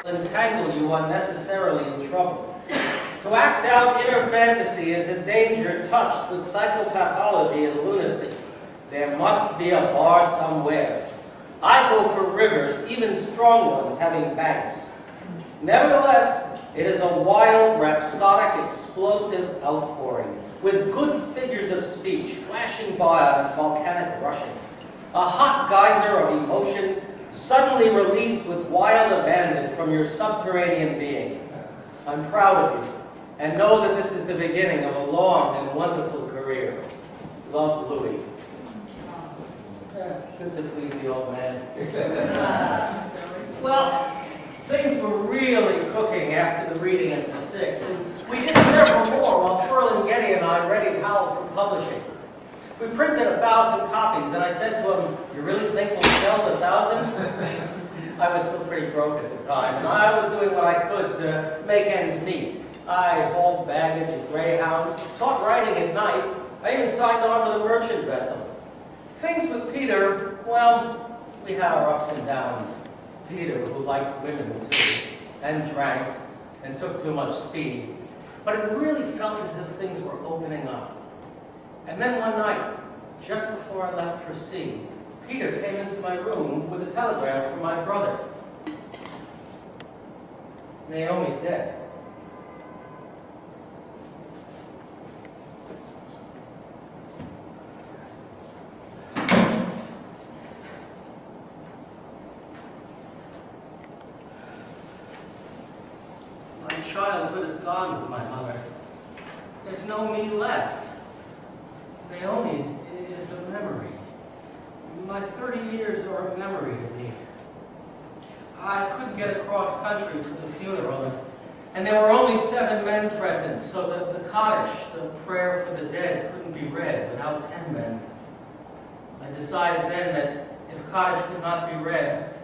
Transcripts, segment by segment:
entangle you unnecessarily in trouble. To act out inner fantasy is a danger touched with psychopathology and lunacy. There must be a bar somewhere. I go for rivers, even strong ones having banks. Nevertheless, it is a wild, rhapsodic, explosive outpouring, with good figures of speech flashing by on its volcanic rushing. A hot geyser of emotion suddenly released with wild abandon from your subterranean being. I'm proud of you, and know that this is the beginning of a long and wonderful career. Love, Louis. Good to please the old man. Well, things were really cooking after the reading at the 6, and we did several more while Ferlinghetti and I readied Howell for publishing. We printed 1,000 copies, and I said to him, "You really think we'll sell 1,000? I was still pretty broke at the time, and I was doing what I could to make ends meet. I hauled baggage at Greyhound, taught writing at night. I even signed on with a merchant vessel. Things with Peter, well, we had our ups and downs. Peter, who liked women too, and drank, and took too much speed. But it really felt as if things were opening up. And then one night, just before I left for sea, Peter came into my room with a telegram from my brother. Naomi dead. My childhood is gone with my mother. There's no me left. Naomi is a memory. My 30 years are a memory to me. I couldn't get across country for the funeral, and there were only 7 men present, so the Kaddish, the prayer for the dead, couldn't be read without 10 men. I decided then that if Kaddish could not be read,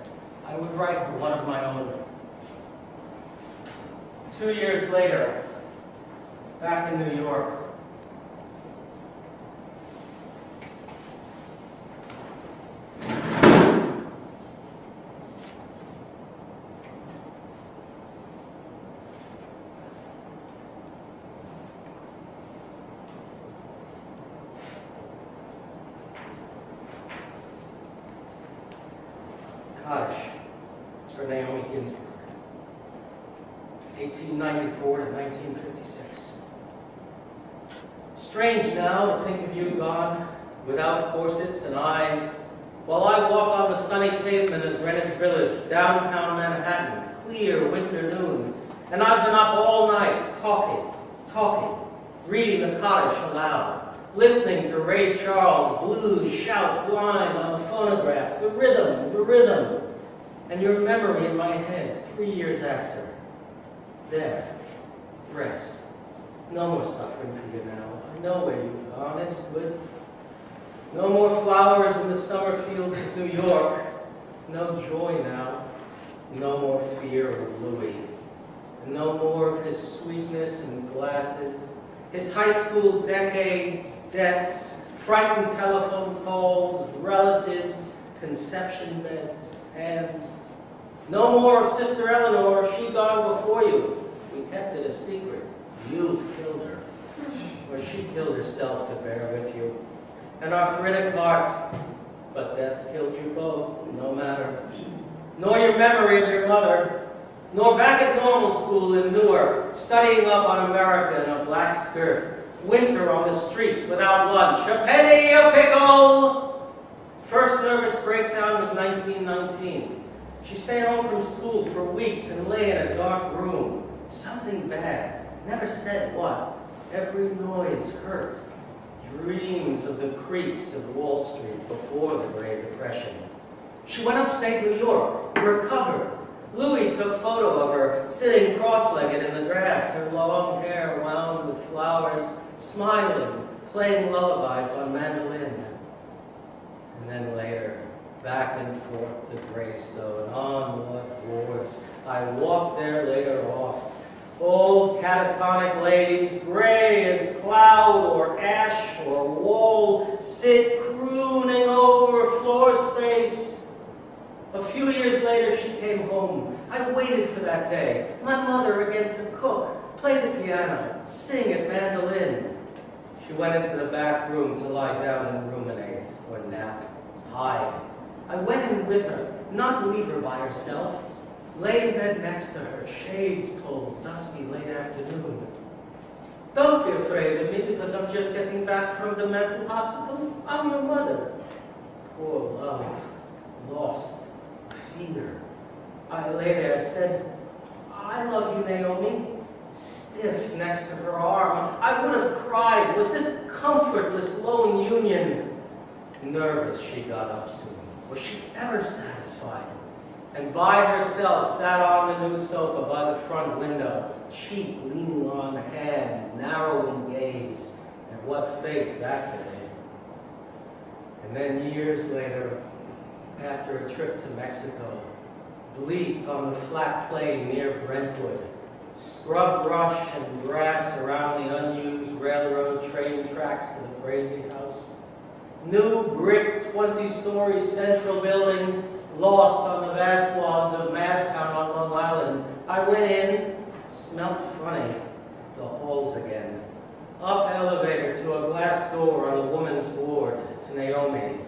I would write her one of my own. 2 years later, back in New York, Kaddish for Naomi Ginsberg, 1894 to 1956. Strange now to think of you gone, without corsets and eyes, while I walk on the sunny pavement of Greenwich Village, downtown Manhattan, clear winter noon, and I've been up all night talking, reading the Kaddish aloud, listening to Ray Charles' blues shout blind on the phonograph, the rhythm, and your memory in my head 3 years after. There, rest. No more suffering for you now. I know where you've gone, it's good. No more flowers in the summer fields of New York. No joy now. No more fear of Louis. And no more of his sweetness and glasses, his high school decades, debts, frightened telephone calls, relatives, conception beds, hands. No more of Sister Eleanor, she gone before you. We kept it a secret. You killed her. Or she killed herself to bear with you. An arthritic heart, but death's killed you both, no matter. Nor your memory of your mother, nor back at normal school in Newark, studying up on America in a black skirt, winter on the streets without lunch, a penny a pickle. First nervous breakdown was 1919. She stayed home from school for weeks and lay in a dark room. Something bad, never said what. Every noise hurt. Dreams of the creeps of Wall Street before the Great Depression. She went upstate New York, recovered. Louis took photo of her sitting cross-legged in the grass, her long hair wound with flowers, smiling, playing lullabies on mandolin. And then later, back and forth to Greystone, on what wards. I walked there later oft. Old catatonic ladies, gray as cloud or ash or wall, sit crooning over floor space. A few years later, she came home. I waited for that day. My mother again to cook, play the piano, sing at mandolin. She went into the back room to lie down and ruminate, or nap, hide. I went in with her, not leave her by herself. Lay in bed next to her, shades pulled, dusky late afternoon. Don't be afraid of me because I'm just getting back from the mental hospital. I'm your mother. Poor love, lost, fear. I lay there, said, I love you, Naomi. Stiff next to her arm, I would have cried. Was this comfortless, lone union? Nervous, she got up soon. Was she ever satisfied? And by herself sat on the new sofa by the front window, cheek leaning on hand, narrowing gaze. And what fate that day. And then years later, after a trip to Mexico, bleak on the flat plain near Brentwood, scrub brush and grass around the unused railroad train tracks to the crazy house. New brick 20-story central building lost on the vast lawns of Madtown on Long Island. I went in, smelt funny, the halls again. Up elevator to a glass door on the woman's ward to Naomi.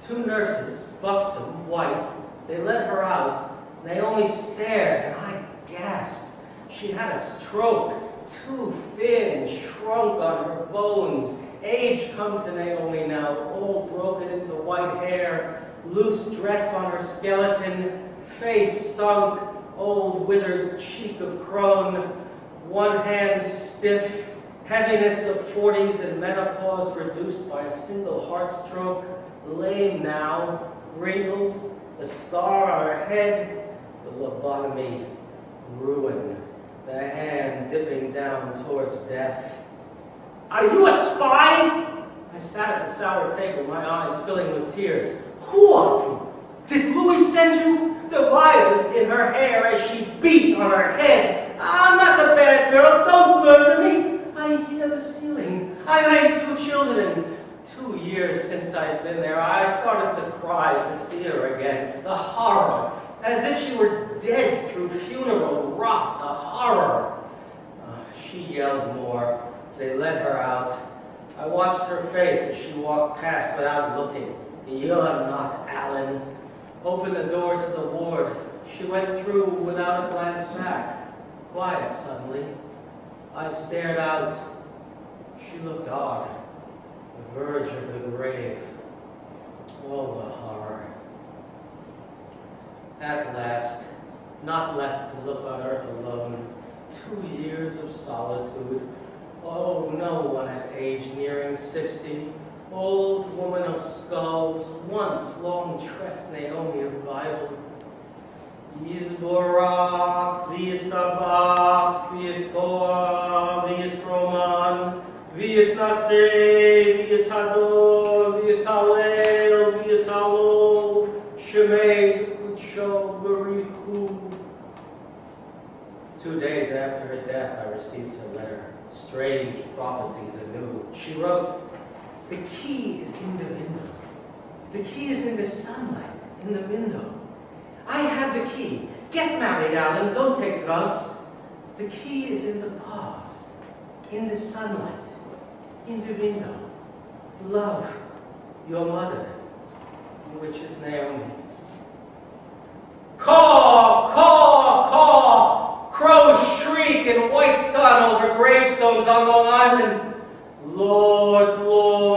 Two nurses, buxom, white, they let her out. Naomi stared and I gasped. She had a stroke, too thin, shrunk on her bones. Age come to Naomi now, all broken into white hair, loose dress on her skeleton, face sunk, old withered cheek of crone, one hand stiff, heaviness of 40s and menopause reduced by a single heart stroke, lame now, wrinkles, a scar on her head, the lobotomy, ruin. The hand dipping down towards death. Are you a spy? I sat at the sour table, my eyes filling with tears. Who are you? Did Louis send you? The violets in her hair as she beat on her head. I'm not the bad girl, don't murder me. I hear the ceiling. I raised 2 children. 2 years since I'd been there, I started to cry to see her again. The horror. As if she were dead through funeral rot, the horror. She yelled more. They let her out. I watched her face as she walked past without looking. You're not Allen. Opened the door to the ward. She went through without a glance back. Quiet suddenly. I stared out. She looked odd. The verge of the grave. Oh, the horror. At last, not left to look on earth alone, 2 years of solitude. Oh, no one at age nearing 60, old woman of skulls, once long-tressed Naomi of Bible. Yisborach, V'yistabach, V'yiskoah, V'yisroman, V'yisnaseh, V'yishador, V'yishalel, V'yishalol, Shemei, 2 days after her death, I received her letter. Strange prophecies anew. She wrote, the key is in the window. The key is in the sunlight, in the window. I have the key. Get married, Allen. Don't take drugs. The key is in the bars, in the sunlight, in the window. Love, your mother, which is Naomi. Caw, caw, caw! Crows shriek in white sun over gravestones on Long Island. Lord, Lord,